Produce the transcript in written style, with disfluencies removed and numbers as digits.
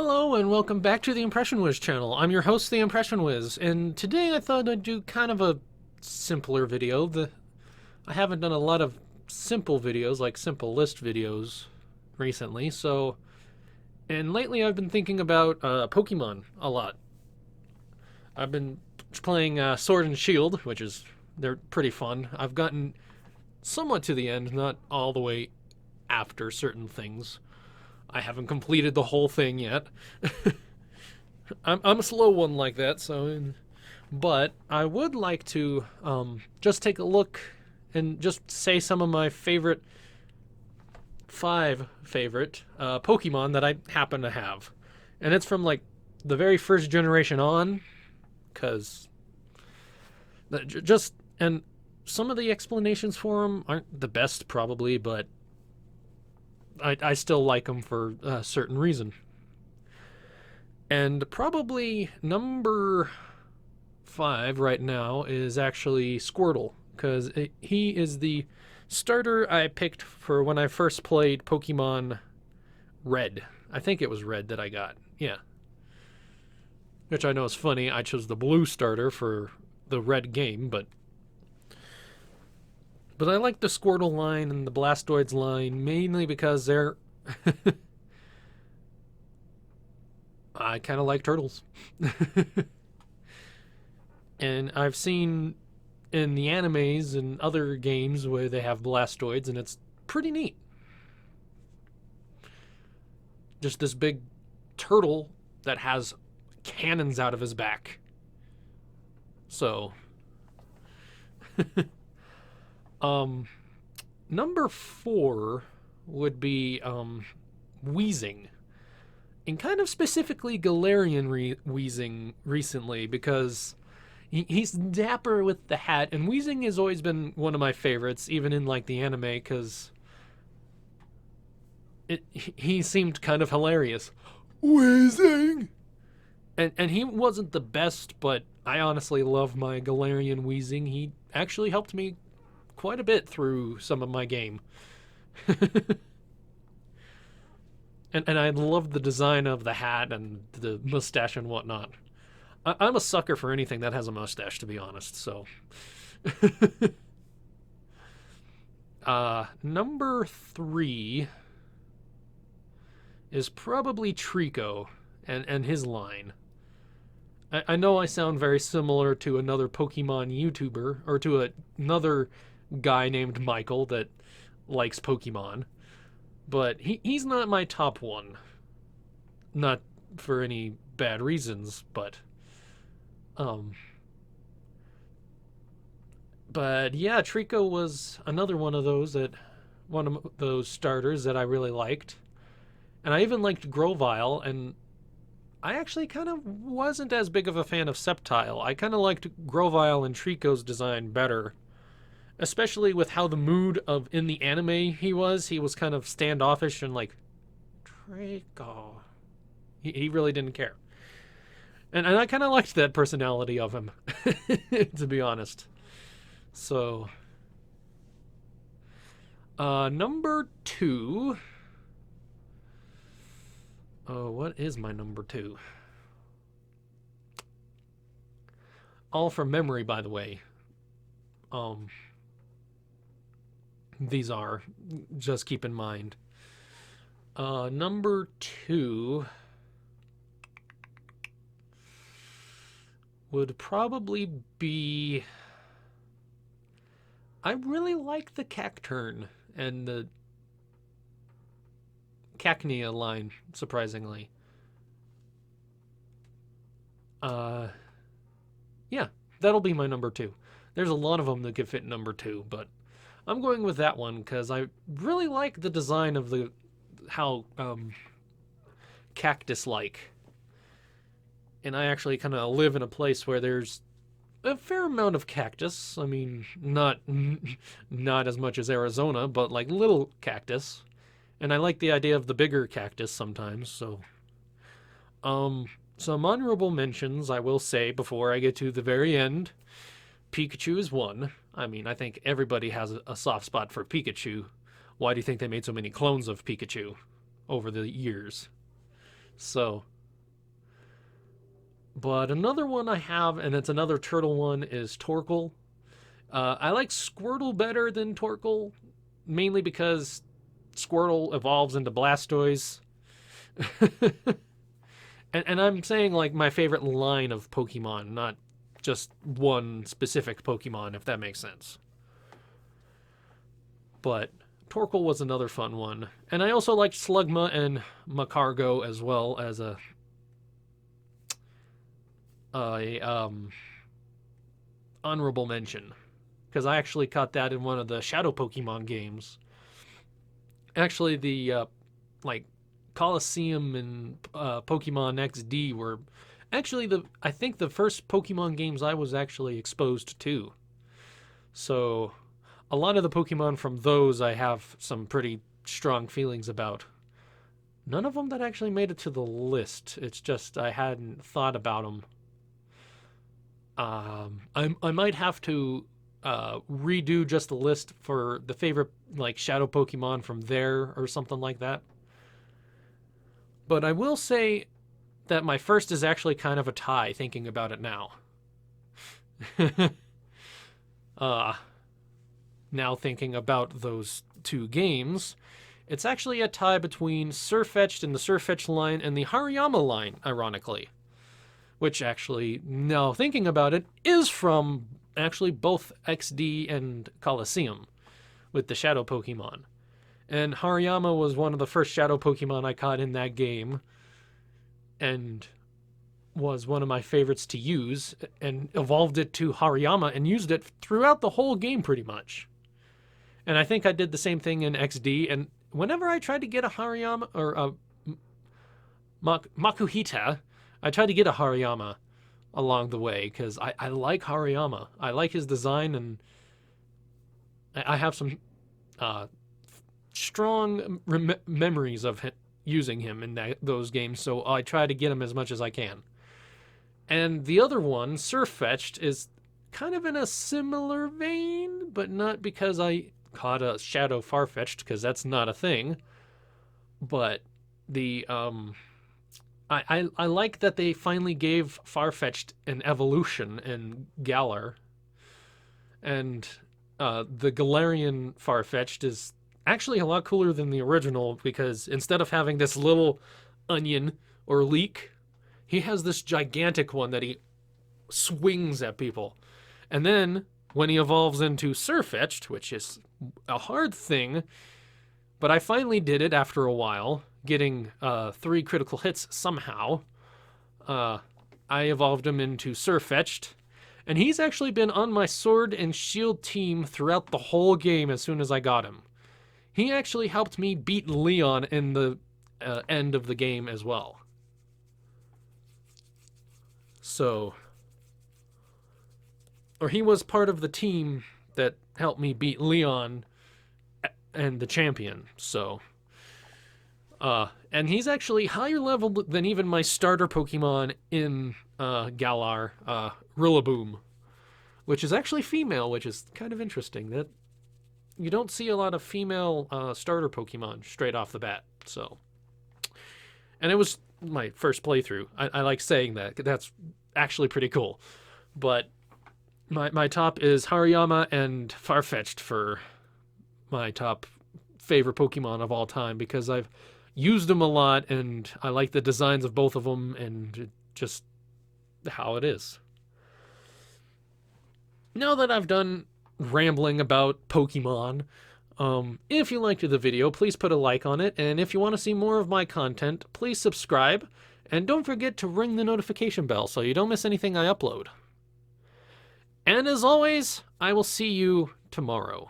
Hello and welcome back to the Impression Wiz channel. I'm your host, the Impression Wiz, and today I thought I'd do kind of a simpler video. I haven't done a lot of simple videos, like simple list videos, recently, and lately I've been thinking about Pokemon a lot. I've been playing Sword and Shield, they're pretty fun. I've gotten somewhat to the end, not all the way after certain things. I haven't completed the whole thing yet. I'm a slow one like that, but I would like to just take a look and just say some of my five favorite Pokemon that I happen to have, and it's from like the very first generation on, because just and some of the explanations for them aren't the best probably, but I still like them for a certain reason. And probably number 5 right now is actually Squirtle, because he is the starter I picked for when I first played Pokemon Red. I think it was Red that I got, yeah. Which I know is funny, I chose the blue starter for the Red game, but I like the Squirtle line and the Blastoids line mainly because they're... I kind of like turtles. And I've seen in the animes and other games where they have Blastoids, and it's pretty neat. Just this big turtle that has cannons out of his back. So... number 4 would be Wheezing, and kind of specifically Galarian Wheezing recently, because he's dapper with the hat, and Wheezing has always been one of my favorites, even in like the anime, because he seemed kind of hilarious. Wheezing! And he wasn't the best, but I honestly love my Galarian Wheezing. He actually helped me quite a bit through some of my game. and I love the design of the hat and the mustache and whatnot. I'm a sucker for anything that has a mustache, to be honest, so. Number 3 is probably Trico and his line. I know I sound very similar to another Pokemon YouTuber, or to another guy named Michael that likes Pokemon, but he's not my top one. Not for any bad reasons, but yeah, Trico was another one of those starters that I really liked. And I even liked Grovyle, and I actually kind of wasn't as big of a fan of Sceptile. I kind of liked Grovyle and Trico's design better, especially with how the mood of in the anime he was. He was kind of standoffish and like, Trico. He really didn't care. And I kind of liked that personality of him, to be honest. So, number 2. Oh, what is my number 2? All from memory, by the way. These are, just keep in mind. Number 2 would probably be... I really like the Cacturn and the Cacnea line, surprisingly. Yeah, that'll be my number 2. There's a lot of them that could fit number 2, but I'm going with that one because I really like the design of how cactus-like. And I actually kind of live in a place where there's a fair amount of cactus. I mean, not as much as Arizona, but like little cactus. And I like the idea of the bigger cactus sometimes, so. Some honorable mentions I will say before I get to the very end. Pikachu is one. I mean, I think everybody has a soft spot for Pikachu. Why do you think they made so many clones of Pikachu over the years? So, But another one I have, and it's another turtle one, is Torkoal. I like Squirtle better than Torkoal, mainly because Squirtle evolves into Blastoise. And I'm saying like my favorite line of Pokemon, not just one specific Pokemon, if that makes sense. But Torkoal was another fun one. And I also liked Slugma and Macargo as well as a honorable mention. Because I actually caught that in one of the Shadow Pokemon games. Actually, the like Coliseum and Pokemon XD were actually I think the first Pokemon games I was actually exposed to. So a lot of the Pokemon from those I have some pretty strong feelings about. None of them that actually made it to the list. It's just I hadn't thought about them. I might have to redo just the list for the favorite like shadow Pokemon from there or something like that. But I will say that my first is actually kind of a tie thinking about it now. Now thinking about those two games, it's actually a tie between Sirfetch'd and the Sirfetch'd line and the Hariyama line, ironically. Which actually, now thinking about it, is from actually both XD and Coliseum with the Shadow Pokemon. And Hariyama was one of the first Shadow Pokemon I caught in that game and was one of my favorites to use, and evolved it to Hariyama and used it throughout the whole game pretty much. And I think I did the same thing in XD, and whenever I tried to get a Hariyama or a Makuhita, I tried to get a Hariyama along the way because I like Hariyama. I like his design, and I have some strong memories of using him in those games, so I try to get him as much as I can. And the other one, Sirfetch'd, is kind of in a similar vein, but not because I caught a Shadow Farfetch'd, because that's not a thing. But the I like that they finally gave Farfetch'd an evolution in Galar. And the Galarian Farfetch'd is actually a lot cooler than the original, because instead of having this little onion or leek, he has this gigantic one that he swings at people. And then when he evolves into Sirfetch'd, which is a hard thing, but I finally did it after a while, getting 3 critical hits somehow. I evolved him into Sirfetch'd, and he's actually been on my Sword and Shield team throughout the whole game as soon as I got him. He actually helped me beat Leon in the end of the game as well. So, or he was part of the team that helped me beat Leon and the champion, so. And he's actually higher level than even my starter Pokemon in Galar, Rillaboom, which is actually female, which is kind of interesting. That you don't see a lot of female starter Pokemon straight off the bat, so. And it was my first playthrough. I like saying that. That's actually pretty cool. But my top is Hariyama and Farfetch'd for my top favorite Pokemon of all time, because I've used them a lot and I like the designs of both of them and just how it is. Now that I've done rambling about Pokemon, if you liked the video, please put a like on it, and if you want to see more of my content, please subscribe, and don't forget to ring the notification bell so you don't miss anything I upload. And as always, I will see you tomorrow.